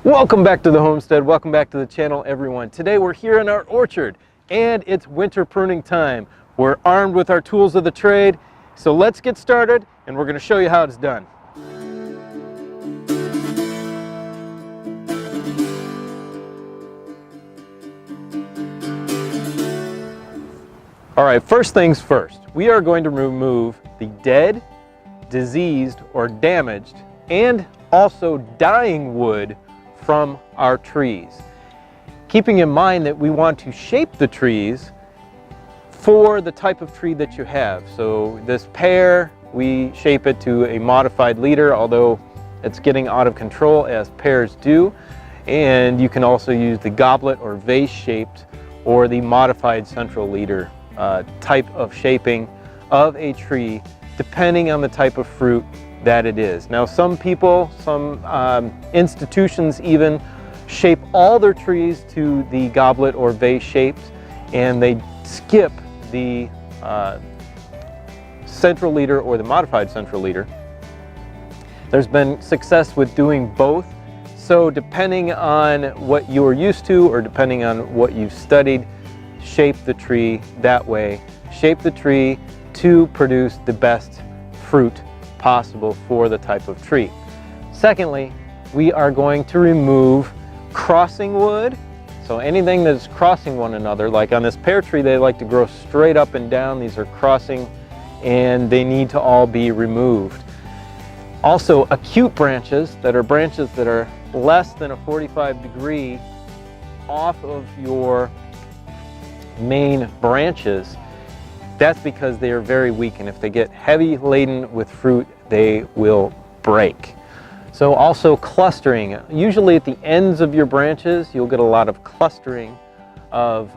Welcome back to the homestead. Welcome back to the channel, everyone. Today we're here in our orchard and it's winter pruning time. We're armed with our tools of the trade. So let's get started and we're going to show you how it's done. All right, first things first. We are going to remove the dead, diseased, or damaged, and also dying wood from our trees. Keeping in mind that we want to shape the trees for the type of tree that you have. So this pear, we shape it to a modified leader, although it's getting out of control as pears do. And you can also use the goblet or vase shaped or the modified central leader type of shaping of a tree, depending on the type of fruit that it is. Now some people, some institutions even shape all their trees to the goblet or vase shaped, and they skip the central leader or the modified central leader. There's been success with doing both, so depending on what you're used to or depending on what you've studied, shape the tree that way. Shape the tree to produce the best fruit possible for the type of tree. Secondly, we are going to remove crossing wood. So anything that's crossing one another, like on this pear tree, they like to grow straight up and down. These are crossing and they need to all be removed. Also, acute branches that are less than a 45 degree off of your main branches. That's because they are very weak, and if they get heavy laden with fruit, they will break. So also clustering. Usually at the ends of your branches, you'll get a lot of clustering of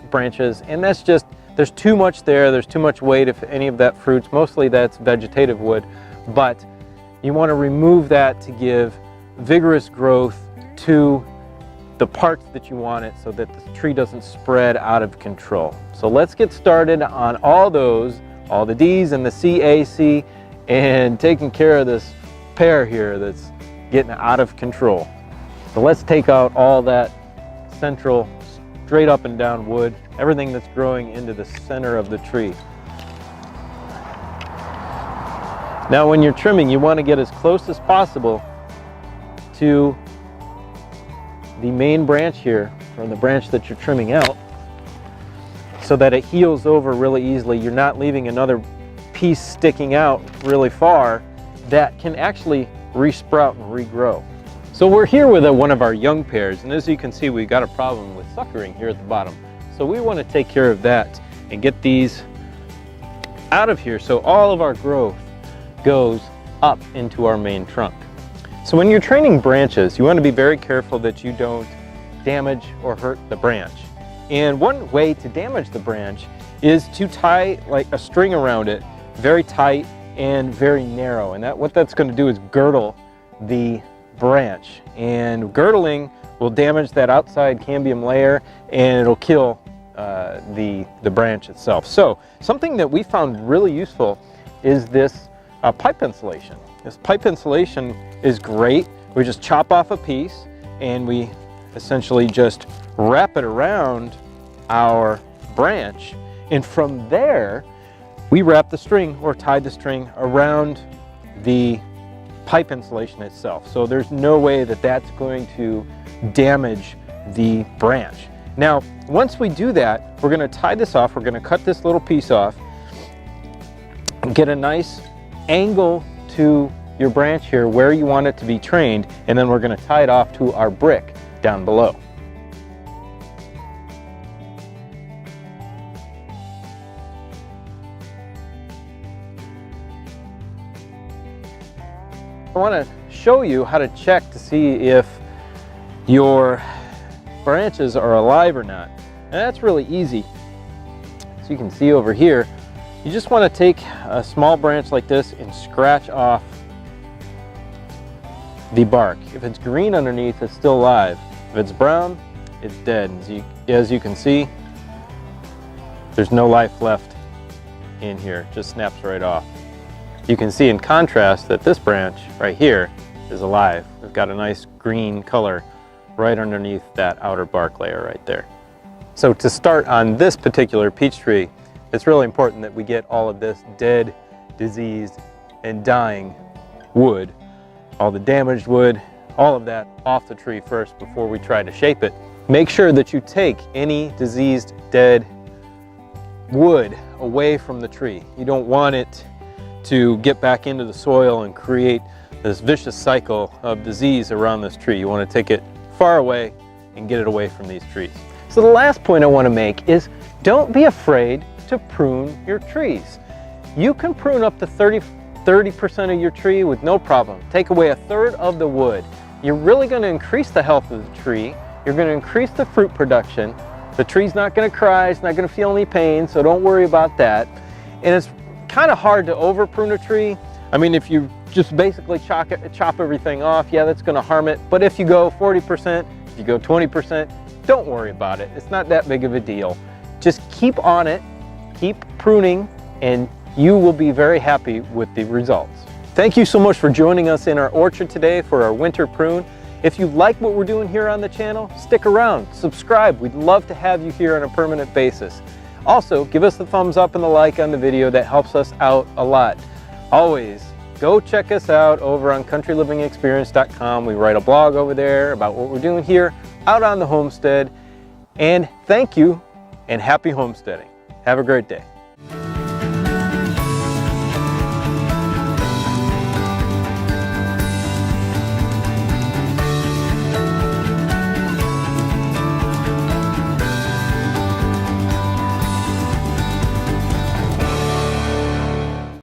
branches, and that's just, there's too much there, there's too much weight if any of that fruits. Mostly that's vegetative wood, but you want to remove that to give vigorous growth to the parts that you want it so that the tree doesn't spread out of control. So let's get started on all those, all the D's and the CAC, and taking care of this pear here that's getting out of control. So let's take out all that central straight up and down wood, everything that's growing into the center of the tree. Now when you're trimming, you want to get as close as possible to the main branch here, from the branch that you're trimming out, so that it heals over really easily. You're not leaving another piece sticking out really far that can actually resprout and regrow. So we're here with one of our young pears, and as you can see, we've got a problem with suckering here at the bottom. So we want to take care of that and get these out of here so all of our growth goes up into our main trunk. So when you're training branches, you want to be very careful that you don't damage or hurt the branch. And one way to damage the branch is to tie like a string around it, very tight and very narrow. And what that's going to do is girdle the branch. And girdling will damage that outside cambium layer and it'll kill the branch itself. So something that we found really useful is this pipe insulation. This pipe insulation is great. We just chop off a piece and we essentially just wrap it around our branch, and from there we wrap the string or tie the string around the pipe insulation itself. So there's no way that that's going to damage the branch. Now once we do that, we're going to tie this off. We're going to cut this little piece off and get a nice angle to your branch here where you want it to be trained, and then we're going to tie it off to our brick down below. I want to show you how to check to see if your branches are alive or not, and that's really easy. So you can see over here, you just want to take a small branch like this and scratch off the bark. If it's green underneath, it's still alive. If it's brown, it's dead. As you can see, there's no life left in here. It just snaps right off. You can see in contrast that this branch right here is alive. We've got a nice green color right underneath that outer bark layer right there. So to start on this particular peach tree, it's really important that we get all of this dead, diseased, and dying wood, all the damaged wood, all of that off the tree first before we try to shape it. Make sure that you take any diseased, dead wood away from the tree. You don't want it to get back into the soil and create this vicious cycle of disease around this tree. You want to take it far away and get it away from these trees. So the last point I want to make is don't be afraid to prune your trees. You can prune up to 30% of your tree with no problem. Take away a third of the wood. You're really going to increase the health of the tree. You're going to increase the fruit production. The tree's not going to cry, it's not going to feel any pain, so don't worry about that. And it's kind of hard to over prune a tree. I mean, if you just basically chop everything off, yeah, that's going to harm it. But if you go 40%, if you go 20%, don't worry about it. It's not that big of a deal. Just keep on it, keep pruning, and you will be very happy with the results. Thank you so much for joining us in our orchard today for our winter prune. If you like what we're doing here on the channel, stick around, subscribe. We'd love to have you here on a permanent basis. Also, give us the thumbs up and the like on the video. That helps us out a lot. Always, go check us out over on countrylivingexperience.com. We write a blog over there about what we're doing here out on the homestead. And thank you and happy homesteading. Have a great day.